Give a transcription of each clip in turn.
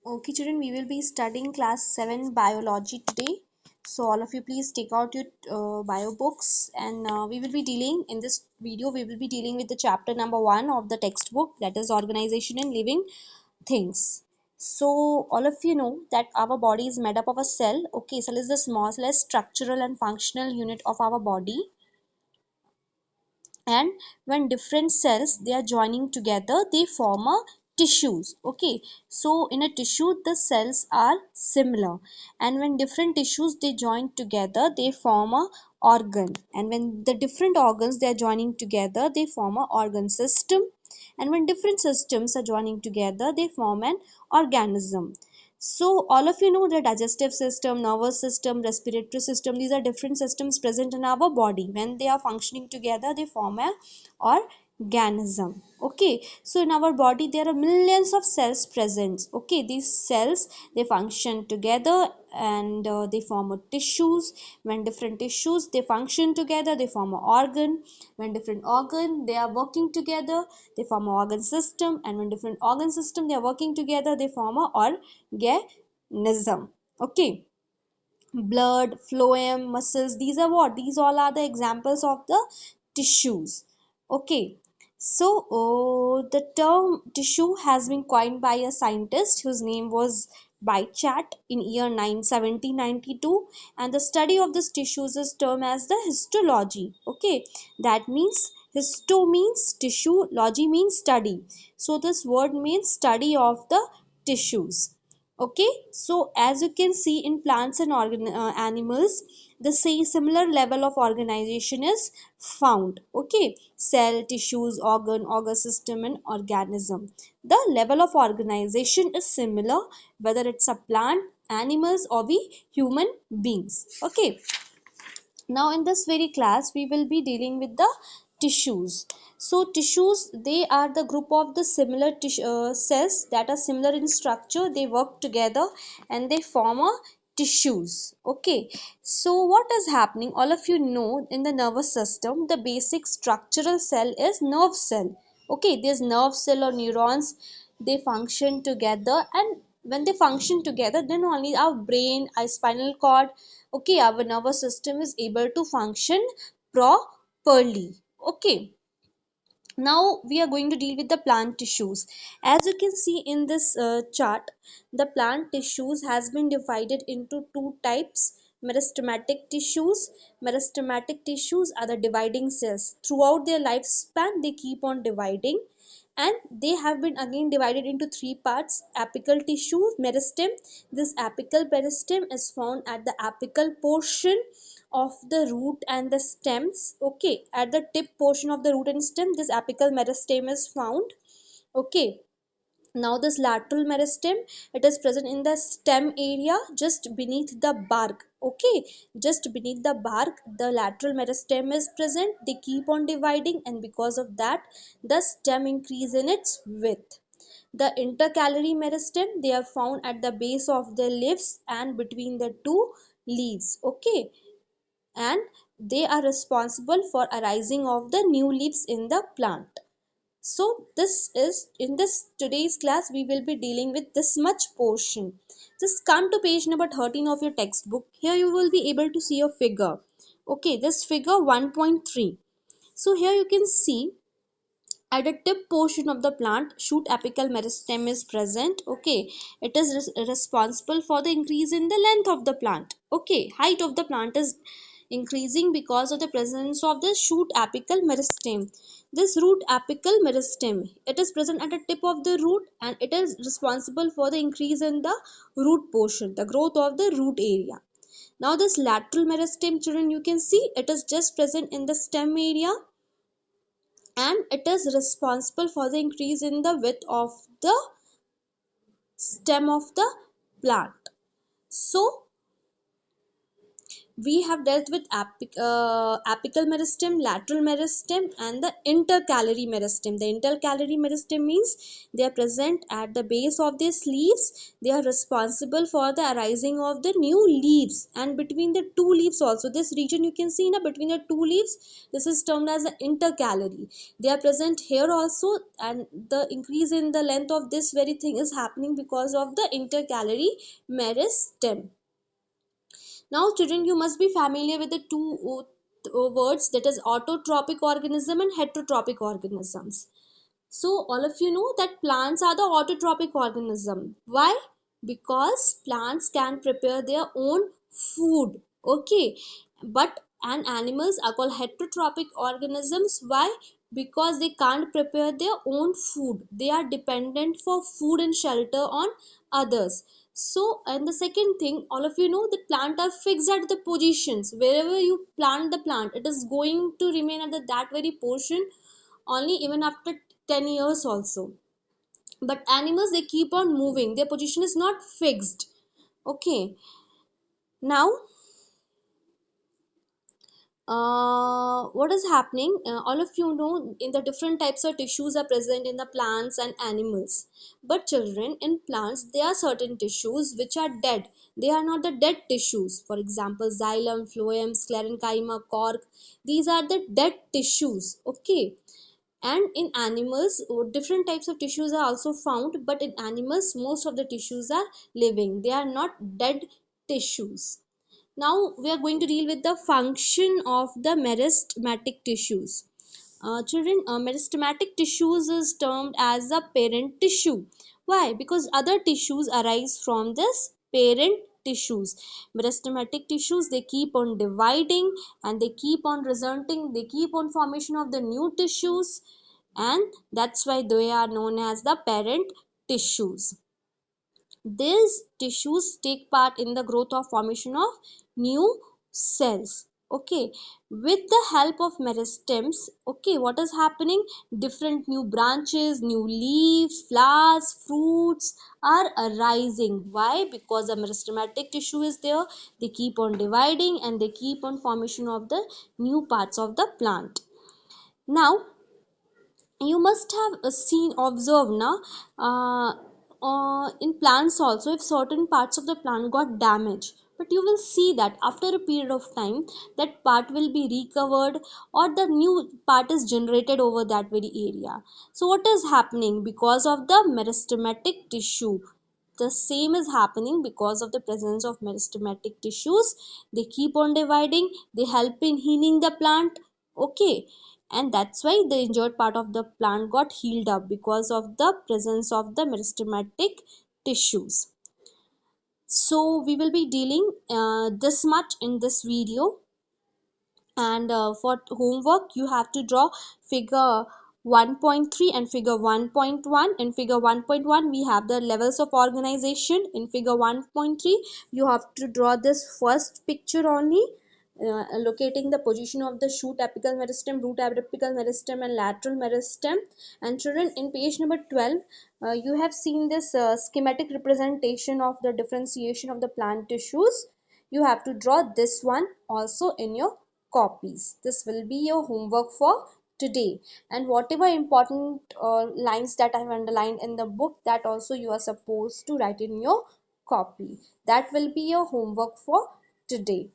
Okay, children, we will be studying class 7 biology today. So, all of you, please take out your bio books, and we will be dealing in this video. We will be dealing with the chapter number 1 of the textbook, that is organization in living things. So, all of you know that our body is made up of a cell. Okay, cell is the smallest structural and functional unit of our body, and when different cells they are joining together they form a tissues. Okay, so in a tissue the cells are similar, and when different tissues they join together they form a organ, and when the different organs they are joining together they form a organ system, and when different systems are joining together they form an organism. So all of you know the digestive system, nervous system, respiratory system, these are different systems present in our body. When they are functioning together, they form a organism. Okay, so in our body there are millions of cells present. Okay, these cells they function together, and they form a tissues. When different tissues they function together, they form an organ. When different organ they are working together, they form an organ system, and when different organ system they are working together, they form a organism. Okay, blood, phloem, muscles, these are what? These all are the examples of the tissues. Okay, so the term tissue has been coined by a scientist whose name was Bichat in year 1792, and the study of this tissues is termed as the histology. Okay, that means histo means tissue, logy means study. So this word means study of the tissues. Okay, so as you can see in plants and animals, the same similar level of organization is found. Okay, cell, tissues, organ system, and organism, the level of organization is similar whether it's a plant, animals, or we human beings. Okay, now in this very class we will be dealing with the tissues. So tissues, they are the group of the similar cells that are similar in structure, they work together and they form a tissues. Okay, so what is happening, all of you know, in the nervous system the basic structural cell is nerve cell. Okay, this nerve cell or neurons, they function together, and when they function together then only our brain, our spinal cord, okay, our nervous system is able to function properly. Okay, now we are going to deal with the plant tissues. As you can see in this chart, the plant tissues has been divided into two types: meristematic tissues. Meristematic tissues are the dividing cells. Throughout their lifespan they keep on dividing, and they have been again divided into three parts: apical tissue, meristem. This apical meristem is found at the apical portion of the root and the stems. Okay, at the tip portion of the root and stem this apical meristem is found. Okay, now this lateral meristem, it is present in the stem area just beneath the bark. Okay, just beneath the bark the lateral meristem is present. They keep on dividing, and because of that the stem increase in its width. The intercalary meristem, they are found at the base of the leaves and between the two leaves. Okay, and they are responsible for arising of the new leaves in the plant. So this is, in this today's class we will be dealing with this much portion. Just come to page number 13 of your textbook. Here you will be able to see a figure. Okay, this figure 1.3. So here you can see at the tip portion of the plant shoot apical meristem is present. Okay, it is responsible for the increase in the length of the plant. Okay, height of the plant is increasing because of the presence of the shoot apical meristem. This root apical meristem, it is present at the tip of the root, and it is responsible for the increase in the root portion, the growth of the root area. Now this lateral meristem, children, you can see it is just present in the stem area, and it is responsible for the increase in the width of the stem of the plant. So we have dealt with apical meristem, lateral meristem, and the intercalary meristem. The intercalary meristem means they are present at the base of these leaves. They are responsible for the arising of the new leaves, and between the two leaves also. This region you can see now between the two leaves. This is termed as the intercalary. They are present here also, and the increase in the length of this very thing is happening because of the intercalary meristem. Now, children, you must be familiar with the two words, that is autotrophic organism and heterotrophic organisms. So all of you know that plants are the autotrophic organism. Why? Because plants can prepare their own food. Okay. But and animals are called heterotrophic organisms. Why? Because they can't prepare their own food. They are dependent for food and shelter on others. So, and the second thing, all of you know that plant are fixed at the positions. Wherever you plant the plant, it is going to remain at that very portion only even after 10 years also. But animals, they keep on moving, their position is not fixed. Okay. Now, what is happening, all of you know in the different types of tissues are present in the plants and animals. But children, in plants there are certain tissues which are dead. They are not the dead tissues. For example, xylem, phloem, sclerenchyma, cork, these are the dead tissues. Okay. And in animals, different types of tissues are also found, but in animals most of the tissues are living, they are not dead tissues. Now we are going to deal with the function of the meristematic tissues. Children, meristematic tissues is termed as the parent tissue. Why? Because other tissues arise from this parent tissues. Meristematic tissues, they keep on dividing and they keep on resulting, they keep on formation of the new tissues, and that's why they are known as the parent tissues. These tissues take part in the growth of formation of new cells. Okay, with the help of meristems, okay, what is happening? Different new branches, new leaves, flowers, fruits are arising. Why? Because the meristematic tissue is there. They keep on dividing and they keep on formation of the new parts of the plant. Now, you must have seen observed now, in plants also, if certain parts of the plant got damaged, but you will see that after a period of time that part will be recovered or the new part is generated over that very area. So what is happening? Because of the meristematic tissue, the same is happening. Because of the presence of meristematic tissues, they keep on dividing, they help in healing the plant. Okay. And that's why the injured part of the plant got healed up, because of the presence of the meristematic tissues. So we will be dealing this much in this video. And for homework you have to draw figure 1.3 and figure 1.1. In figure 1.1 we have the levels of organization. In figure 1.3 you have to draw this first picture only, locating the position of the shoot apical meristem, root apical meristem, and lateral meristem. And children, in page number 12 you have seen this schematic representation of the differentiation of the plant tissues. You have to draw this one also in your copies. This will be your homework for today. And whatever important lines that I have underlined in the book, that also you are supposed to write in your copy. That will be your homework for today.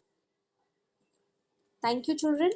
Thank you, children.